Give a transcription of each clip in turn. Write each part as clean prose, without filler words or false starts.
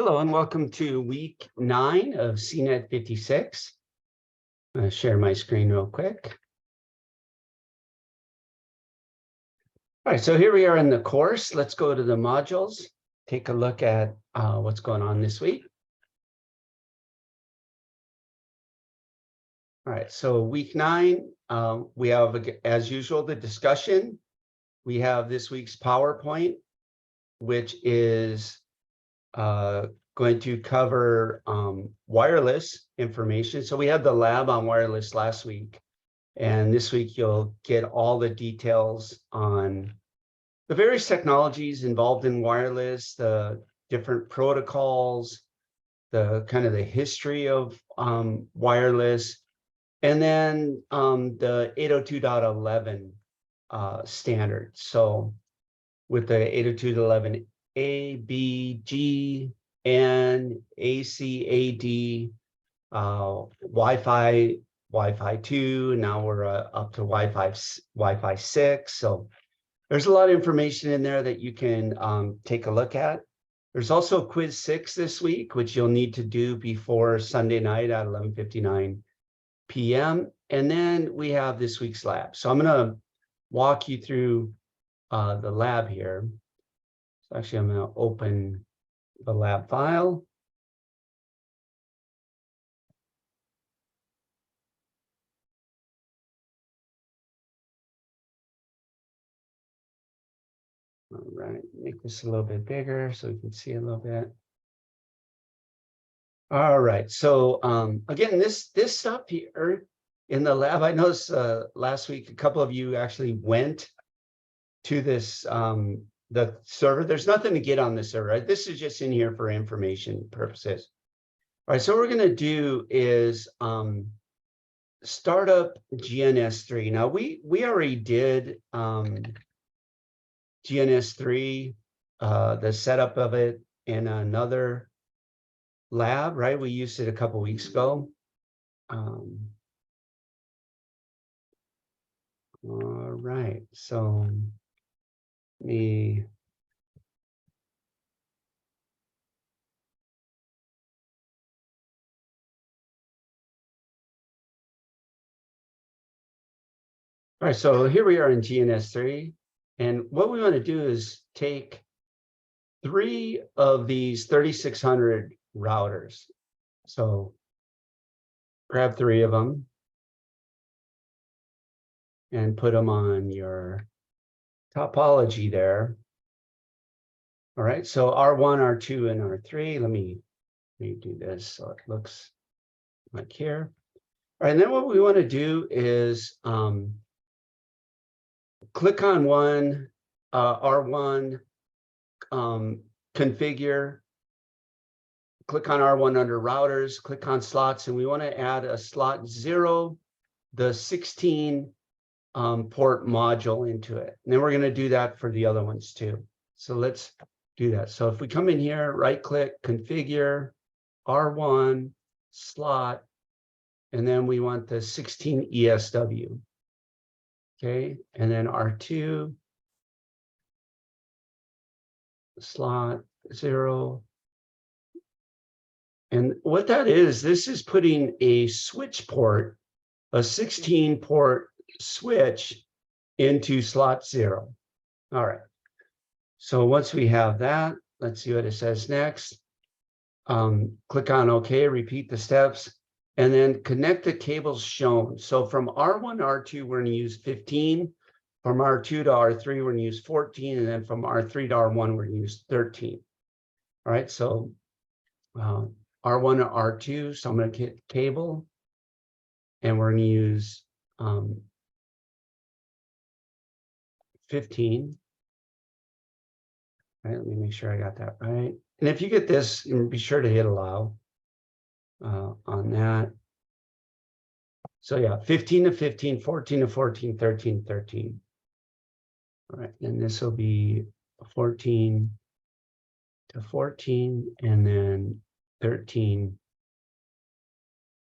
Hello and welcome to week 9 of CNET56. I'm going to share my screen real quick. All right, so here we are in the course. Let's go to the modules, take a look at what's going on this week. All right, so week 9, we have, as usual, the discussion. We have this week's PowerPoint, which is going to cover wireless information. So we had the lab on wireless last week, and this week you'll get all the details on the various technologies involved in wireless, the different protocols, the kind of the history of wireless, and then the 802.11 standard. So with the 802.11a, b, g, and ACAD, Wi-Fi 2. Now we're up to Wi-Fi 6. So there's a lot of information in there that you can take a look at. There's also quiz 6 this week, which you'll need to do before Sunday night at 11:59 p.m. And then we have this week's lab. So I'm going to walk you through the lab here. So actually, I'm going to open the lab file. All right, make this a little bit bigger so we can see a little bit. All right, so again, this stuff here in the lab, I noticed last week a couple of you actually went to this the server. There's nothing to get on the server, right? This is just in here for information purposes. All right, so what we're going to do is start up GNS3. Now we already did GNS3, the setup of it in another lab, right? We used it a couple weeks ago. All right, so me. All right, so here we are in GNS3, and what we want to do is take 3 of these 3600 routers. So grab 3 of them and put them on your topology there. All right, so R1, R2, and R3. Let me do this so it looks like here. All right, and then what we want to do is click on one, R1, configure, click on R1 under routers, click on slots, and we want to add a slot 0, the 16 port module into it. And then we're going to do that for the other ones too. So let's do that. So if we come in here, right click, configure, R1, slot, and then we want the 16 ESW. Okay, and then R2, slot 0. And what that is, this is putting a switch port, a 16 port switch into slot 0. All right. So once we have that, let's see what it says next. Click on OK, repeat the steps, and then connect the cables shown. So from R1 to R2, we're going to use 15. From R2 to R3, we're going to use 14. And then from R3 to R1, we're going to use 13. All right, so R1 to R2, so I'm going to hit cable, and we're going to use 15. All right, let me make sure I got that right. And if you get this, be sure to hit allow on that. So yeah, 15 to 15, 14 to 14, 13, 13. All right, and this will be 14 to 14, and then 13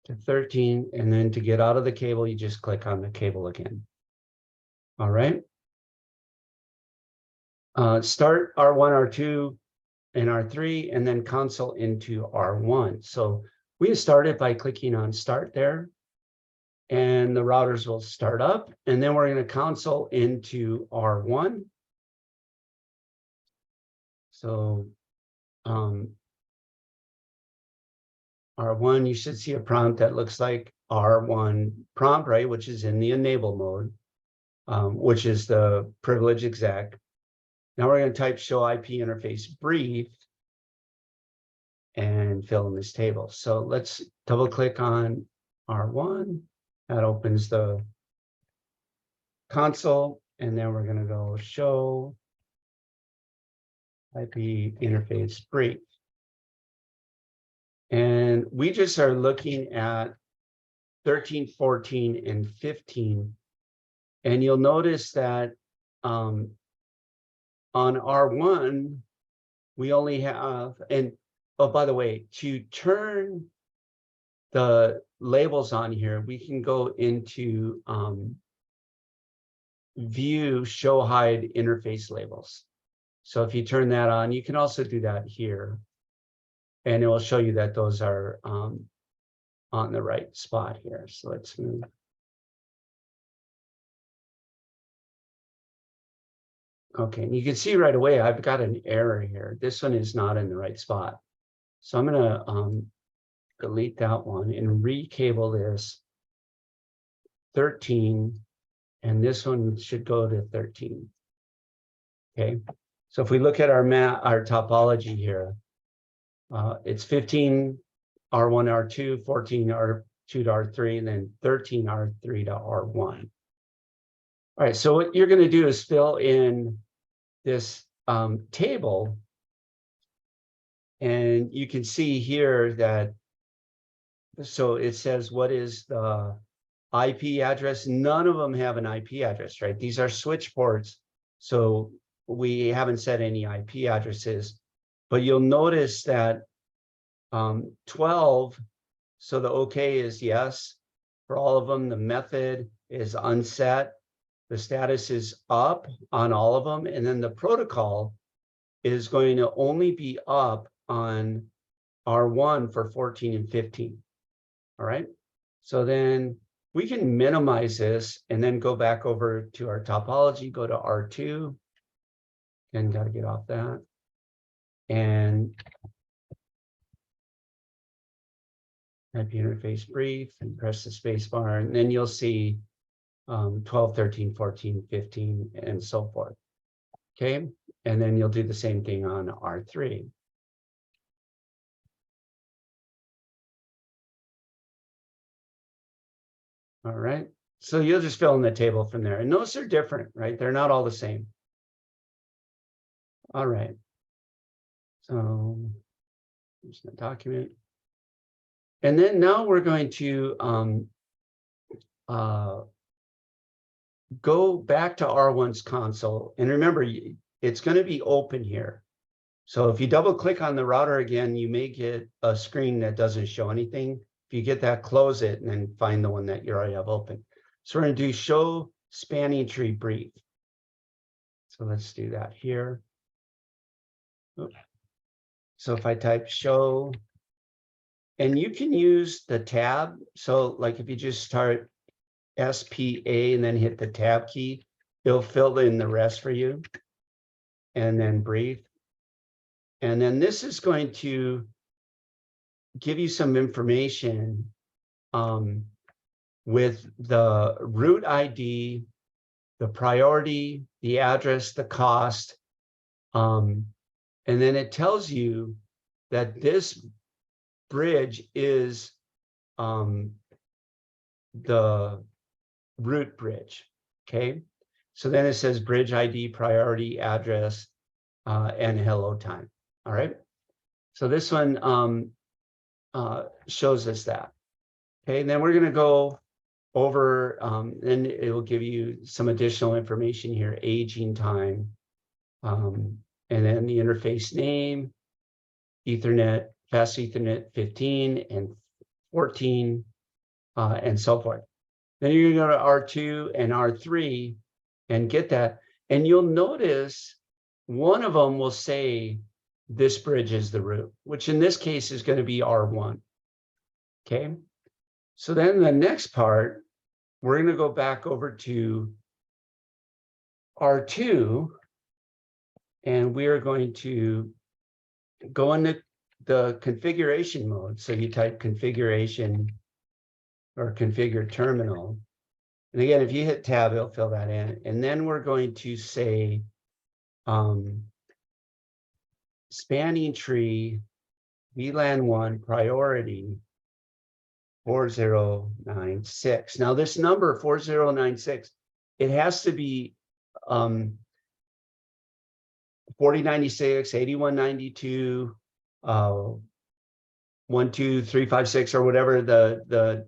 to 13. And then to get out of the cable, you just click on the cable again. All right. Start R1, R2 and R3, and then console into R1. So we started by clicking on start there, and the routers will start up, and then we're going to console into R1. So R1, you should see a prompt that looks like R1 prompt, right, which is in the enable mode, which is the privilege exec. Now we're going to type show IP interface brief and fill in this table. So let's double click on R1. That opens the console, and then we're going to go show IP interface brief. And we just are looking at 13, 14, and 15. And you'll notice that on R1, we only have, and oh, by the way, to turn the labels on here, we can go into view show hide interface labels. So if you turn that on, you can also do that here. And it will show you that those are on the right spot here. So let's move. Okay, and you can see right away, I've got an error here. This one is not in the right spot. So I'm gonna delete that one and recable this 13, and this one should go to 13. Okay, so if we look at our topology here, it's 15 R1 R2, 14 R2 to R3, and then 13 R3 to R1. All right, so what you're going to do is fill in this table, and you can see here that, so it says what is the IP address. None of them have an IP address, right? These are switch ports, so we haven't set any IP addresses, but you'll notice that 12, so the OK is yes for all of them. The method is unset. The status is up on all of them. And then the protocol is going to only be up on R1 for 14 and 15. All right. So then we can minimize this and then go back over to our topology, go to R2, and got to get off that. And IP interface brief and press the space bar, and then you'll see 12, 13, 14, 15, and so forth. Okay, and then you'll do the same thing on R3. All right, so you'll just fill in the table from there, and those are different, right? They're not all the same. All right, so here's the document. And then now we're going to go back to R1's console. And remember, it's going to be open here. So if you double click on the router again, you may get a screen that doesn't show anything. If you get that, close it and then find the one that you already have open. So we're going to do show spanning tree brief. So let's do that here. So if I type show, and you can use the tab. So like if you just start SPA and then hit the tab key, it'll fill in the rest for you. And then brief. And then this is going to give you some information with the root ID, the priority, the address, the cost. And then it tells you that this bridge is the root bridge. Okay, so then it says bridge ID, priority, address, and hello time. All right, so this one shows us that. Okay, and then we're going to go over, and it will give you some additional information here, aging time, and then the interface name, Ethernet, fast Ethernet 15 and 14, and so forth. Then you're going to go to R2 and R3 and get that. And you'll notice one of them will say this bridge is the root, which in this case is going to be R1. Okay. So then the next part, we're going to go back over to R2, and we are going to go into the configuration mode. So you type configuration or configure terminal. And again, if you hit tab, it'll fill that in. And then we're going to say spanning tree VLAN 1 priority 4096. Now this number 4096, it has to be 4096, 8192, 12356, or whatever the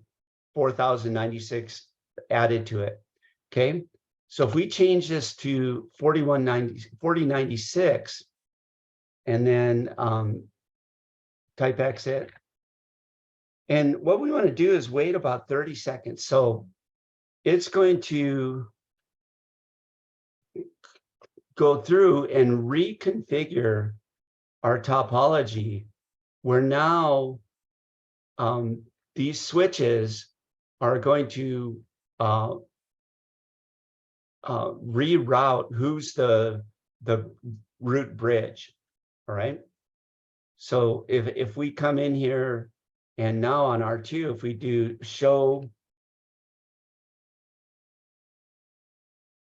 4096 added to it. Okay, so if we change this to 4096 and then type exit, and what we want to do is wait about 30 seconds. So it's going to go through and reconfigure our topology, where now these switches are going to reroute who's the root bridge. All right. So if we come in here and now on R2, if we do show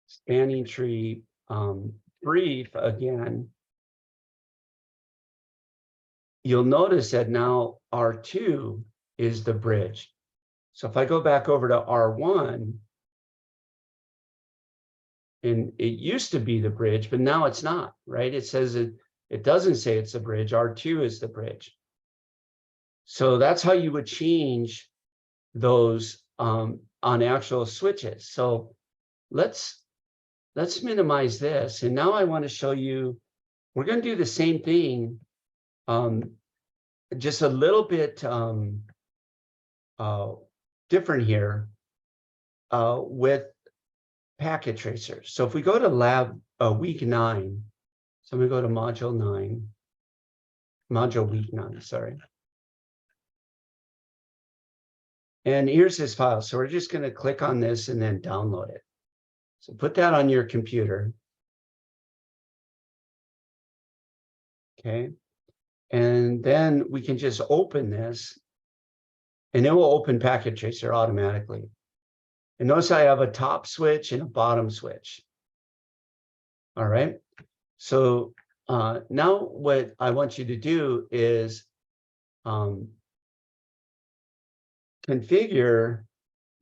spanning tree brief again, you'll notice that now R2 is the bridge. So if I go back over to R1, and it used to be the bridge, but now it's not, right? It says it doesn't say it's the bridge. R2 is the bridge. So that's how you would change those on actual switches. So let's minimize this. And now I want to show you, we're going to do the same thing, just a little bit different here with packet tracers. So if we go to lab week 9, so I'm going to go to module week 9, sorry. And here's this file. So we're just going to click on this and then download it. So put that on your computer. Okay. And then we can just open this, and it will open Packet Tracer automatically. And notice I have a top switch and a bottom switch. All right. So now what I want you to do is configure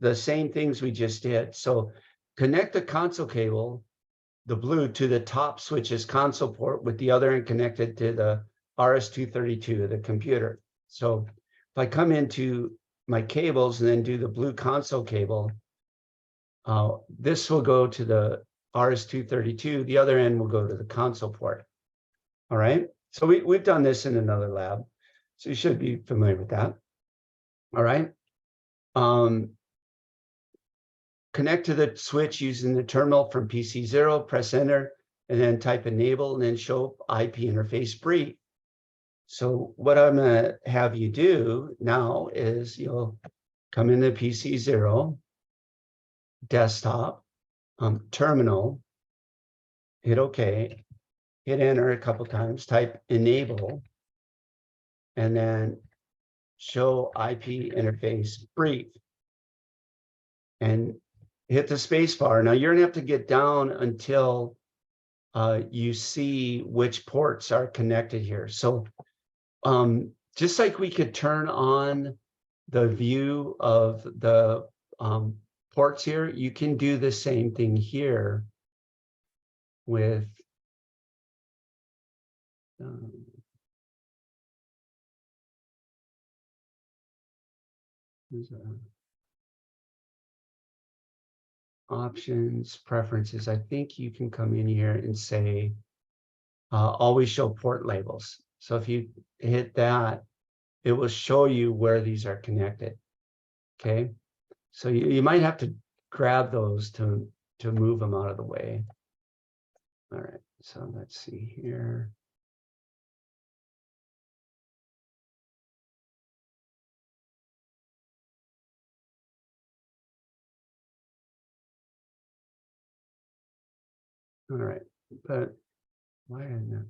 the same things we just did. So connect the console cable, the blue, to the top switch's console port, with the other end connected to the RS-232, the computer. So if I come into my cables and then do the blue console cable, this will go to the RS-232. The other end will go to the console port. All right. So we've done this in another lab, so you should be familiar with that. All right. Connect to the switch using the terminal from PC0, press enter, and then type enable, and then show IP interface brief. So what I'm going to have you do now is you'll come into PC0, desktop, terminal, hit OK, hit enter a couple times, type enable, and then show IP interface brief, and hit the space bar. Now you're gonna have to get down until you see which ports are connected here. So just like we could turn on the view of the ports here, you can do the same thing here with options, preferences. I think you can come in here and say always show port labels. So if you hit that, it will show you where these are connected. Okay, so you might have to grab those to move them out of the way. All right, so let's see here. All right, but why isn't it?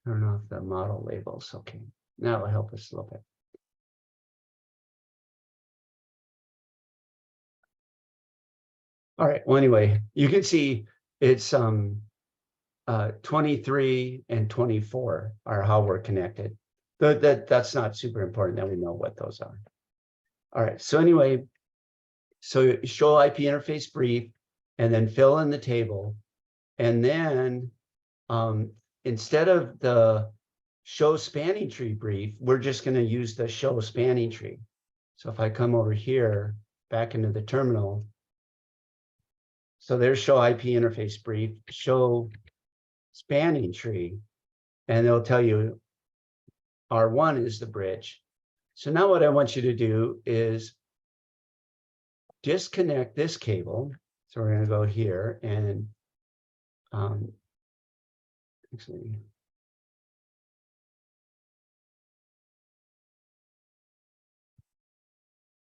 Turn off the model labels. Okay, now it'll help us a little bit. All right, well, anyway, you can see it's 23 and 24 are how we're connected. That's not super important that we know what those are. All right, so anyway, so show IP interface brief and then fill in the table. And then instead of the show spanning tree brief, we're just going to use the show spanning tree. So if I come over here back into the terminal, so there's show IP interface brief, show spanning tree, and it'll tell you R1 is the bridge. So now what I want you to do is disconnect this cable. So we're going to go here and actually,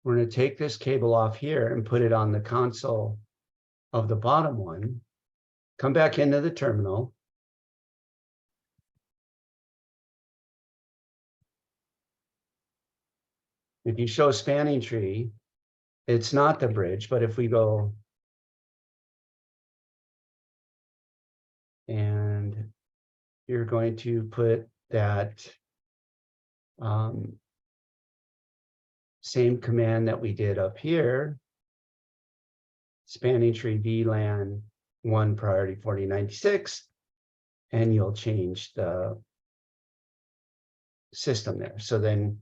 we're going to take this cable off here and put it on the console of the bottom one. Come back into the terminal. If you show spanning tree, it's not the bridge, but if we go and you're going to put that same command that we did up here, spanning tree VLAN 1 priority 4096, and you'll change the system there. So then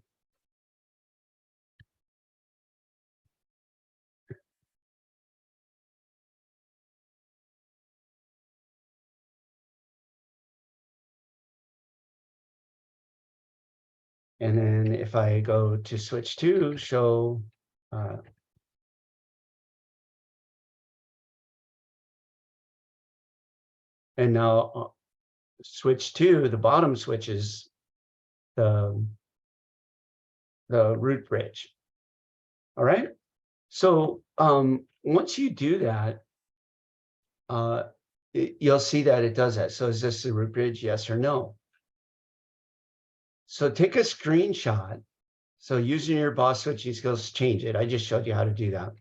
and then if I go to switch to show and now switch to the bottom switch is the root bridge. All right. So once you do that, you'll see that it does that. So is this the root bridge? Yes or no? So take a screenshot. So using your boss switching skills, change it. I just showed you how to do that.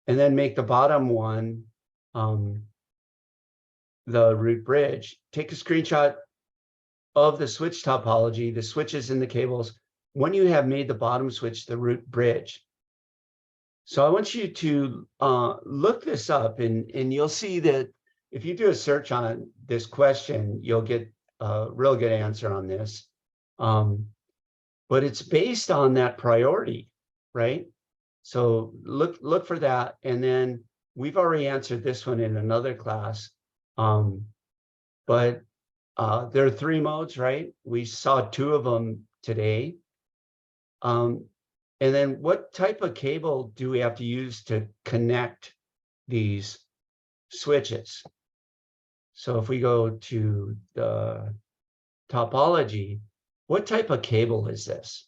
And then make the bottom one the root bridge. Take a screenshot of the switch topology, the switches in the cables, when you have made the bottom switch the root bridge. So I want you to look this up, and you'll see that if you do a search on this question, you'll get a real good answer on this. But it's based on that priority, right? So look for that. And then we've already answered this one in another class. But there are 3 modes, right? We saw 2 of them today. And then what type of cable do we have to use to connect these switches? So if we go to the topology, what type of cable is this?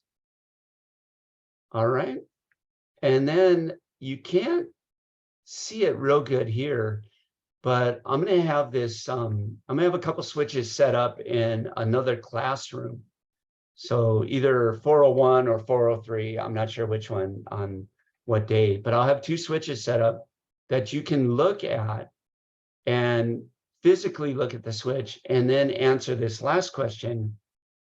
All right. And then you can't see it real good here, but I'm going to have this, I'm going to have a couple switches set up in another classroom. So either 401 or 403, I'm not sure which one on what day, but I'll have 2 switches set up that you can look at and physically look at the switch and then answer this last question,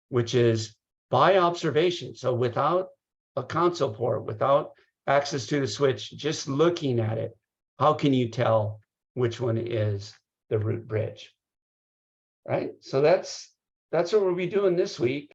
which is by observation. So without a console port, without access to the switch, just looking at it, how can you tell which one is the root bridge? Right? So that's what we'll be doing this week.